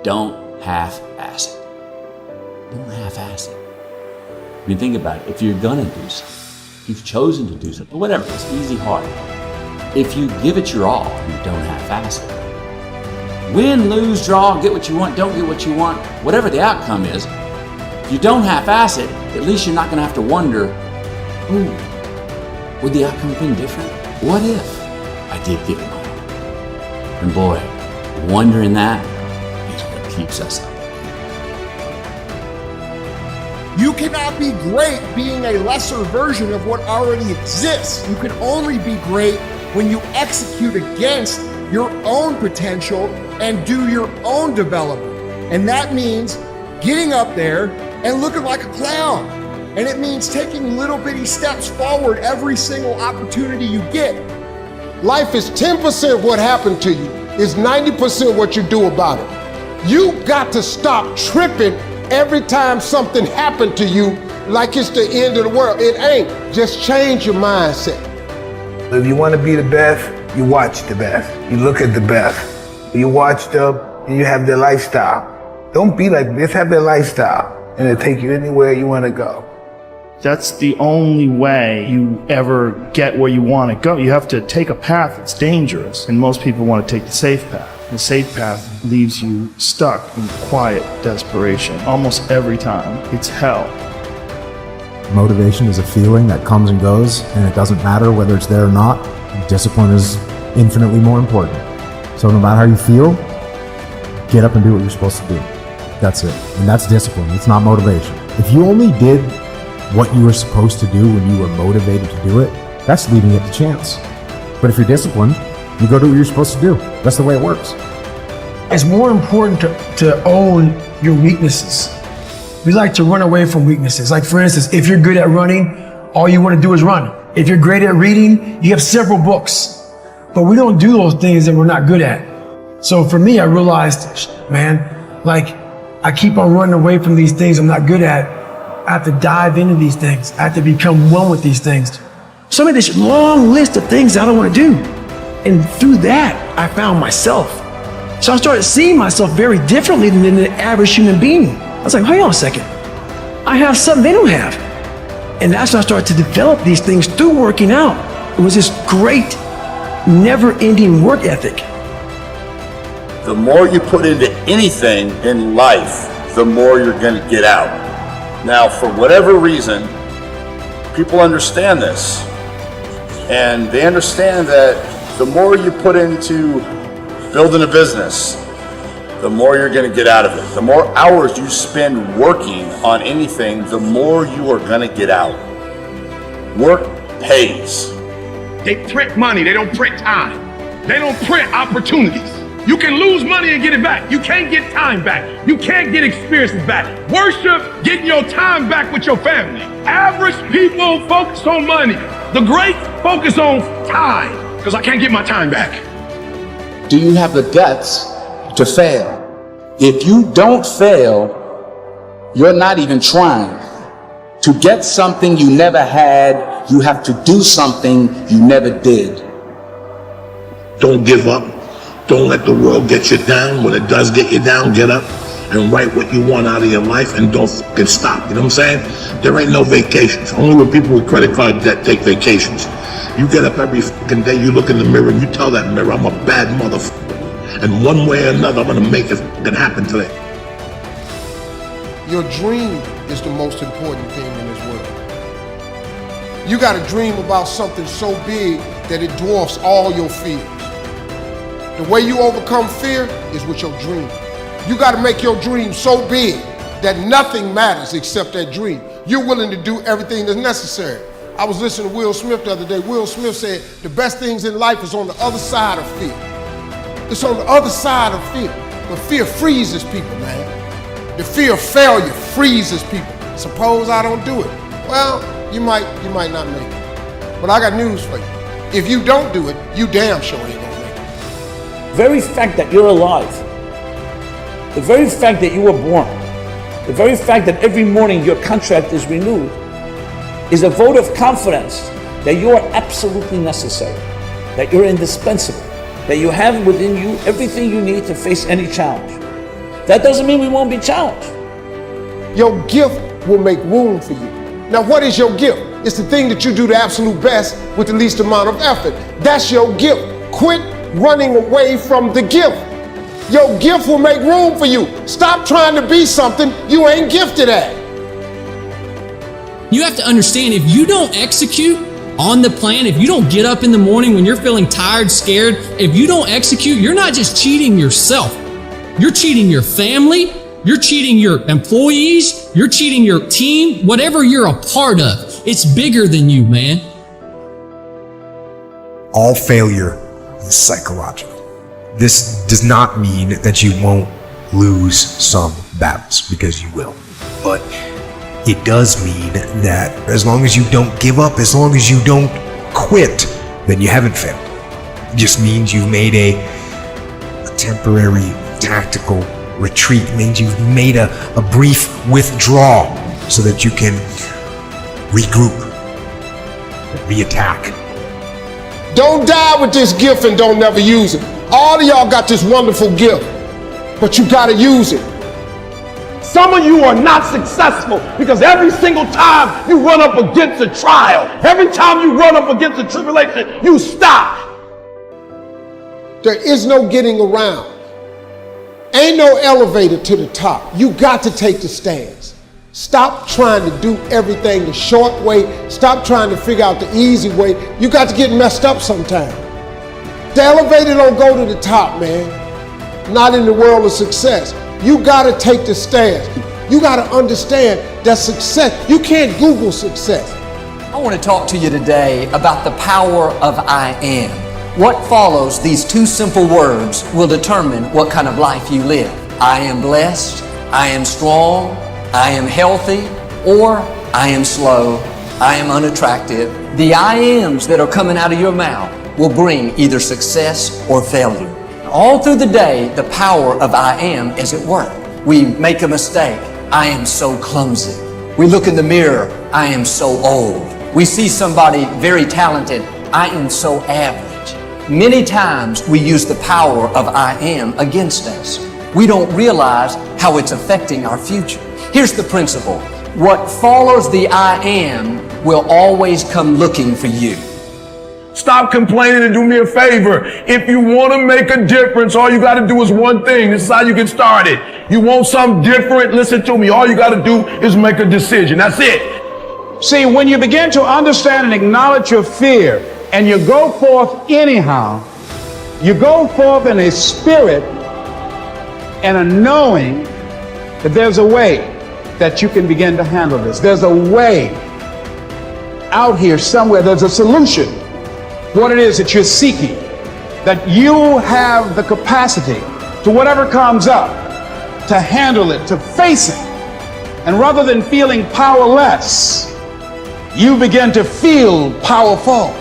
Don't half-ass it. Don't half-ass it. I mean, think about it. If you're gonna do something, you've chosen to do something, whatever, it's easy, hard. If you give it your all, you don't half-ass it. Win, lose, draw, get what you want, don't get what you want, whatever the outcome is, if you don't half-ass it, at least you're not gonna have to wonder, ooh, would the outcome have been different? What if I did give it my all? And boy, wondering that is what keeps us up. You cannot be great being a lesser version of what already exists. You can only be great when you execute against your own potential and do your own development. And that means getting up there and looking like a clown. And it means taking little bitty steps forward every single opportunity you get. Life is 10% what happened to you. It's 90% what you do about it. You got to stop tripping every time something happened to you like it's the end of the world. It ain't. Just change your mindset. If you want to be the best, you watch the best. You look at the best. You watch them and you have their lifestyle. Don't be like this, have their lifestyle. And it'll take you anywhere you want to go. That's the only way you ever get where you want to go. You have to take a path that's dangerous, and most people want to take the safe path. The safe path leaves you stuck in quiet desperation almost every time. It's hell. Motivation is a feeling that comes and goes, and it doesn't matter whether it's there or not. Discipline is infinitely more important. So no matter how you feel, get up and do what you're supposed to do. That's it. And that's discipline. It's not motivation. If you only did what you were supposed to do when you were motivated to do it, that's leaving it to chance. But if you're disciplined, you go do what you're supposed to do. That's the way it works. It's more important to own your weaknesses. We like to run away from weaknesses. Like for instance, if you're good at running, all you want to do is run. If you're great at reading, you have several books. But we don't do those things that we're not good at. So for me, I realized, man, like I keep on running away from these things I'm not good at. I have to dive into these things. I have to become one with these things. So I made this long list of things I don't want to do. And through that, I found myself. So I started seeing myself very differently than the average human being. I was like, hold on a second. I have something they don't have. And that's when I started to develop these things through working out. It was this great, never-ending work ethic. The more you put into anything in life, the more you're going to get out. Now, for whatever reason, people understand this. And they understand that the more you put into building a business, the more you're going to get out of it. The more hours you spend working on anything, the more you are going to get out. Work pays. They print money, they don't print time. They don't print opportunities. You can lose money and get it back. You can't get time back. You can't get experiences back. Worship getting your time back with your family. Average people focus on money. The great focus on time, because I can't get my time back. Do you have the guts to fail? If you don't fail, you're not even trying. To get something you never had, you have to do something you never did. Don't give up. Don't let the world get you down. When it does get you down, get up and write what you want out of your life and don't fucking stop. You know what I'm saying? There ain't no vacations. Only when people with credit card debt take vacations. You get up every fucking day, you look in the mirror and you tell that mirror, I'm a bad motherfucker. And one way or another, I'm gonna make it fucking happen today. Your dream is the most important thing in this world. You gotta dream about something so big that it dwarfs all your fears. The way you overcome fear is with your dream. You gotta make your dream so big that nothing matters except that dream. You're willing to do everything that's necessary. I was listening to Will Smith the other day. Will Smith said, the best things in life is on the other side of fear. It's on the other side of fear. But fear freezes people, man. The fear of failure freezes people. Suppose I don't do it. Well, you might not make it. But I got news for you. If you don't do it, you damn sure ain't gonna make it. The very fact that you're alive, the very fact that you were born, the very fact that every morning your contract is renewed is a vote of confidence that you are absolutely necessary, that you're indispensable, that you have within you everything you need to face any challenge. That doesn't mean we won't be challenged. Your gift will make room for you. Now, what is your gift? It's the thing that you do the absolute best with the least amount of effort. That's your gift. Quit running away from the gift. Your gift will make room for you. Stop trying to be something you ain't gifted at. You have to understand, if you don't execute on the plan, if you don't get up in the morning when you're feeling tired, scared, if you don't execute, you're not just cheating yourself. You're cheating your family, you're cheating your employees, you're cheating your team, whatever you're a part of. It's bigger than you, man. All failure is psychological. This does not mean that you won't lose some battles, because you will. But it does mean that as long as you don't give up, as long as you don't quit, then you haven't failed. It just means you've made a temporary tactical retreat. It means you've made a brief withdrawal so that you can regroup, reattack. Don't die with this gift and don't never use it. All of y'all got this wonderful gift, but you gotta use it. Some of you are not successful because every single time you run up against a trial, every time you run up against a tribulation, you stop. There is no getting around. Ain't no elevator to the top. You got to take the stairs. Stop trying to do everything the short way. Stop trying to figure out the easy way. You got to get messed up sometime. The elevator don't go to the top, man. Not in the world of success. You got to take the stairs. You got to understand that success, you can't Google success. I want to talk to you today about the power of I am. What follows these two simple words will determine what kind of life you live. I am blessed, I am strong, I am healthy, or I am slow, I am unattractive. The I ams that are coming out of your mouth will bring either success or failure. All through the day, the power of I am is at work. We make a mistake. I am so clumsy. We look in the mirror. I am so old. We see somebody very talented. I am so average. Many times we use the power of I am against us. We don't realize how it's affecting our future. Here's the principle. What follows the I am will always come looking for you. Stop complaining and do me a favor. If you want to make a difference, all you got to do is one thing. This is how you get started. You want something different? Listen to me. All you got to do is make a decision. That's it. See, when you begin to understand and acknowledge your fear and you go forth anyhow, you go forth in a spirit and a knowing that there's a way that you can begin to handle this. There's a way out here somewhere. There's a solution. What it is that you're seeking, that you have the capacity to whatever comes up, to handle it, to face it. And rather than feeling powerless, you begin to feel powerful.